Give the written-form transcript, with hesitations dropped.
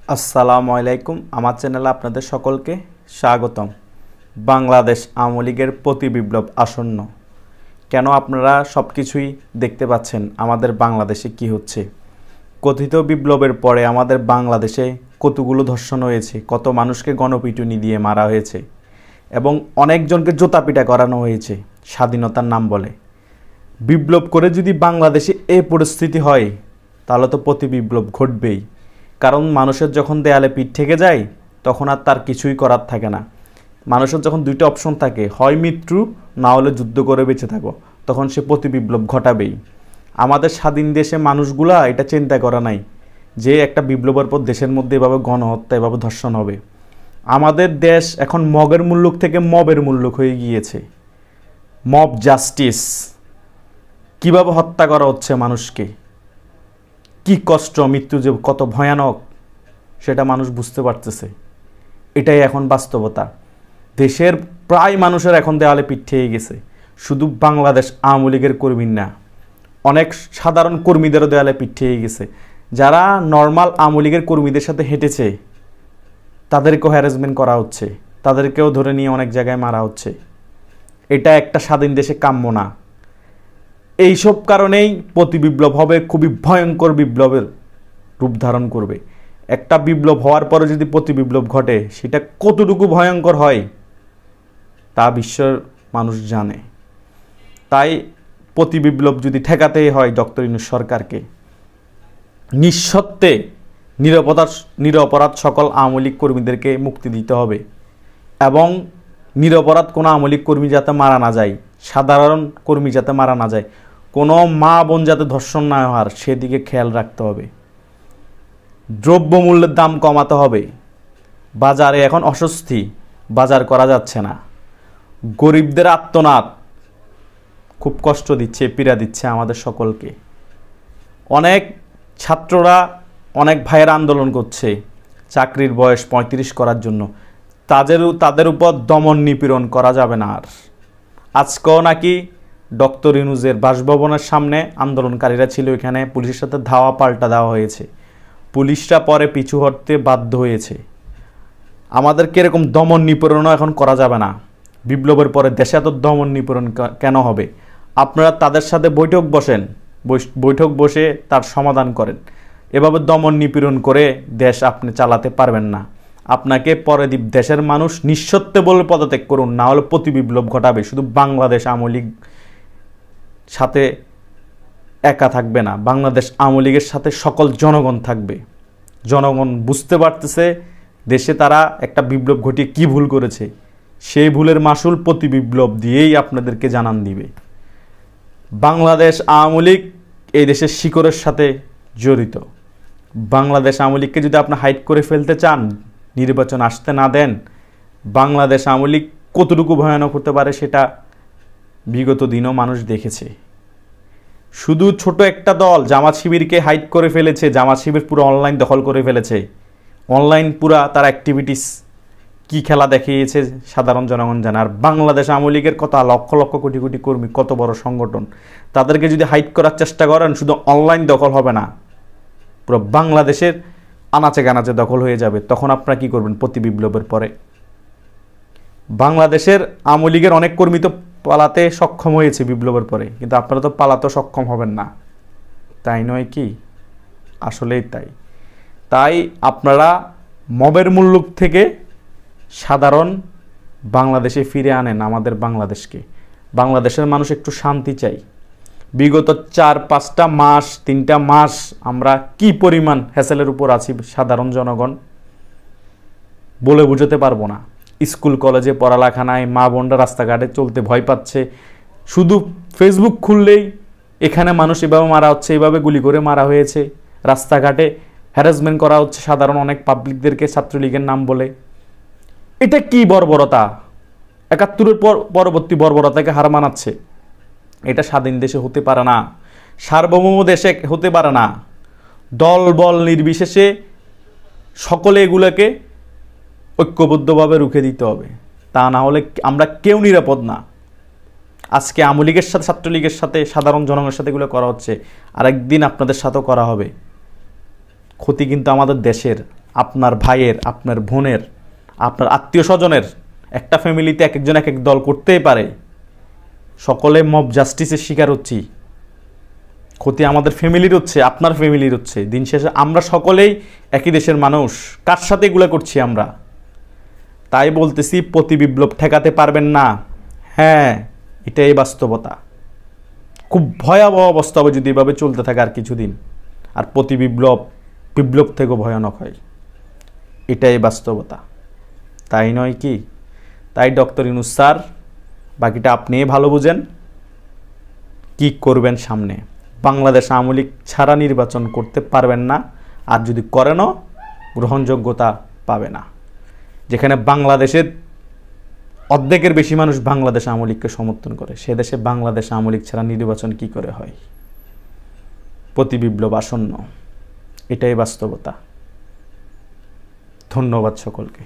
আসসালামু আলাইকুম। আমার চ্যানেলে আপনাদের সকলকে স্বাগতম। বাংলাদেশ আওয়ামী লীগের প্রতি বিপ্লব আসন্ন। কেন আপনারা সব কিছুই দেখতে পাচ্ছেন আমাদের বাংলাদেশে কি হচ্ছে। কথিত বিপ্লবের পরে আমাদের বাংলাদেশে কতগুলো ধর্ষণ হয়েছে, কত মানুষকে গণপিটুনি দিয়ে মারা হয়েছে এবং অনেকজনকে জোতাপিটা করানো হয়েছে স্বাধীনতার নাম বলে। বিপ্লব করে যদি বাংলাদেশে এই পরিস্থিতি হয় তাহলে তো প্রতি বিপ্লব ঘটবেই। কারণ মানুষের যখন দেয়ালে পিঠ থেকে যায় তখন আর তার কিছুই করার থাকে না। মানুষের যখন দুইটা অপশন থাকে, হয় মৃত্যু না হলে যুদ্ধ করে বেঁচে থাকো, তখন সে প্রতি বিপ্লব ঘটাবেই। আমাদের স্বাধীন দেশে মানুষগুলা এটা চিন্তা করা নাই যে একটা বিপ্লবের পর দেশের মধ্যে এভাবে গণহত্যা, এভাবে ধর্ষণ হবে। আমাদের দেশ এখন মগের মুল্লুক থেকে মবের মুল্লুক হয়ে গিয়েছে। মব জাস্টিস, কিভাবে হত্যা করা হচ্ছে মানুষকে, কি কষ্ট, মৃত্যু যে কত ভয়ানক সেটা মানুষ বুঝতে পারতেছে। এটাই এখন বাস্তবতা। দেশের প্রায় মানুষের এখন দেওয়ালে পিঠ থেকে গেছে। শুধু বাংলাদেশ আওয়ামী লীগের কর্মী না, অনেক সাধারণ কর্মীদেরও দেওয়ালে পিঠ থেকে গেছে। যারা নর্মাল আওয়ামী লীগের কর্মীদের সাথে হেঁটেছে তাদেরকেও হ্যারাসমেন্ট করা হচ্ছে, তাদেরকেও ধরে নিয়ে অনেক জায়গায় মারা হচ্ছে। এটা একটা স্বাধীন দেশে কাম্য না। এইসব কারণেই প্রতি বিপ্লব হবে, খুবই ভয়ঙ্কর বিপ্লবের রূপ ধারণ করবে। একটা বিপ্লব হওয়ার পরে যদি প্রতি বিপ্লব ঘটে সেটা কতটুকু ভয়ঙ্কর হয় তা বিশ্বের মানুষ জানে। তাই প্রতি বিপ্লব যদি ঠেকাতেই হয় ডক্টর ইউনূস সরকারকে নিঃশর্তে নিরপরাধ সকল আওয়ামী লীগ কর্মীদেরকে মুক্তি দিতে হবে এবং নিরপরাধ কোনো আওয়ামী লীগ কর্মী যাতে মারা না যায়, সাধারণ কর্মী যাতে মারা না যায়, কোনো মা বোন যাতে ধর্ষণ না হওয়ার সেদিকে খেয়াল রাখতে হবে। দ্রব্যমূল্যের দাম কমাতে হবে। বাজারে এখন অস্বস্তি, বাজার করা যাচ্ছে না। গরিবদের আত্মনাদ খুব কষ্ট দিচ্ছে, পীড়া দিচ্ছে আমাদের সকলকে। অনেক ছাত্ররা, অনেক ভাইয়েরা আন্দোলন করছে চাকরির বয়স 35 করার জন্য। তাদের উপর দমন নিপীড়ন করা যাবে না আর। আজকেও নাকি ডক্টর ইউনূসের বাসভবনের সামনে আন্দোলনকারীরা ছিল, এখানে পুলিশের সাথে ধাওয়া পাল্টা দেওয়া হয়েছে। পুলিশরা পরে পিছু হটতে বাধ্য হয়েছে। আমাদেরকে এরকম দমন নিপীড়নও এখন করা যাবে না। বিপ্লবের পরে দেশে এত দমন নিপীড়ন কেন হবে? আপনারা তাদের সাথে বৈঠক বসে তার সমাধান করেন। এভাবে দমন নিপীড়ন করে দেশ আপনি চালাতে পারবেন না। আপনাকে পরে দেশের মানুষ নিঃশর্তে বলে পদত্যাগ করুন, না হলে প্রতি বিপ্লব ঘটাবে। শুধু বাংলাদেশ আওয়ামী লীগ সাথে একা থাকবে না, বাংলাদেশ আওয়ামী লীগের সাথে সকল জনগণ থাকবে। জনগণ বুঝতে পারতেছে দেশে তারা একটা বিপ্লব ঘটিয়ে কি ভুল করেছে, সেই ভুলের মাসুল প্রতি বিপ্লব দিয়েই আপনাদেরকে জানান দিবে। বাংলাদেশ আওয়ামী লীগ এই দেশের শিকড়ের সাথে জড়িত। বাংলাদেশ আওয়ামী লীগকে যদি আপনি হাইড করে ফেলতে চান, নির্বাচন আসতে না দেন, বাংলাদেশ আওয়ামী লীগ কতটুকু ভয়ানক হতে পারে সেটা বিগত দিনও মানুষ দেখেছে। শুধু ছোট একটা দল জামাত শিবিরকে হাইড করে ফেলেছে। জামাত শিবির পুরো অনলাইন দখল করে ফেলেছে। অনলাইন পুরা তার অ্যাক্টিভিটিস কি খেলা দেখিয়েছে সাধারণ জনগণ জানে। আর বাংলাদেশ আওয়ামী লীগের কত লক্ষ লক্ষ কোটি কোটি কর্মী, কত বড় সংগঠন, তাদেরকে যদি হাইড করার চেষ্টা করেন, শুধু অনলাইন দখল হবে না, পুরো বাংলাদেশের আনাচে কানাচে দখল হয়ে যাবে। তখন আপনারা কি করবেন? প্রতি বিপ্লবের পরে বাংলাদেশের আওয়ামী লীগের অনেক কর্মী তো পালাতে সক্ষম হয়েছে বিপ্লবের পরে, কিন্তু আপনারা তো পালাতে সক্ষম হবেন না, তাই নয় কি? আসলেই তাই। তাই আপনারা মবের মুল্লুক থেকে সাধারণ বাংলাদেশে ফিরে আনেন আমাদের বাংলাদেশকে। বাংলাদেশের মানুষ একটু শান্তি চাই। বিগত 4-5টা মাস, 3টা মাস আমরা কি পরিমাণ হ্যাসেলের উপর আছি সাধারণ জনগণ বলে বুঝাতে পারবো না। স্কুল কলেজে পড়ালেখা নাই, মা বোনরা রাস্তাঘাটে চলতে ভয় পাচ্ছে। শুধু ফেসবুক খুললেই এখানে মানুষ এভাবে মারা হচ্ছে, এভাবে গুলি করে মারা হয়েছে, রাস্তাঘাটে হ্যারাসমেন্ট করা হচ্ছে সাধারণ অনেক পাবলিকদেরকে ছাত্রলীগের নাম বলে। এটা কি বর্বরতা? 71-এর পরবর্তী বর্বরতাকে হার মানাচ্ছে। এটা স্বাধীন দেশে হতে পারে না, সার্বভৌম দেশে হতে পারে না। দল বল নির্বিশেষে সকলে এগুলোকে ঐক্যবদ্ধভাবে রুখে দিতে হবে, তা না হলে আমরা কেউ নিরাপদ না। আজকে আওয়ামী লীগের সাথে, ছাত্রলীগের সাথে, সাধারণ জনগণের সাথে এগুলো করা হচ্ছে, আরেকদিন আপনাদের সাথেও করা হবে। ক্ষতি কিন্তু আমাদের দেশের, আপনার ভাইয়ের, আপনার বোনের, আপনার আত্মীয় স্বজনের, একটা ফ্যামিলিতে এক একজন এক এক দল করতেই পারে। সকলে মব জাস্টিসের শিকার হচ্ছি, ক্ষতি আমাদের ফ্যামিলির হচ্ছে, আপনার ফ্যামিলির হচ্ছে। দিন শেষে আমরা সকলেই একই দেশের মানুষ, কার সাথে এগুলো করছি আমরা? তাই বলতেছি, প্রতি বিপ্লব ঠেকাতে পারবেন না। হ্যাঁ, এটাই বাস্তবতা। খুব ভয়াবহ অবস্থা হবে যদি এভাবে চলতে থাকে আর কিছুদিন। আর প্রতি বিপ্লব থেকেও ভয়ানক হয়, এটাই বাস্তবতা, তাই নয় কি? তাই ডক্টর ইউনূস স্যার, বাকিটা আপনিই ভালো বুঝেন, কি করবেন সামনে। বাংলাদেশ আওয়ামী লীগ ছাড়া নির্বাচন করতে পারবেন না, আর যদি করেনও গ্রহণযোগ্যতা পাবে না। যেখানে বাংলাদেশের অর্ধেকের বেশি মানুষ বাংলাদেশ আওয়ামী লীগকে সমর্থন করে, সে দেশে বাংলাদেশ আওয়ামী লীগ ছাড়া নির্বাচন কি করে হয়? প্রতি বিপ্লব আসন্ন, এটাই বাস্তবতা। ধন্যবাদ সকলকে।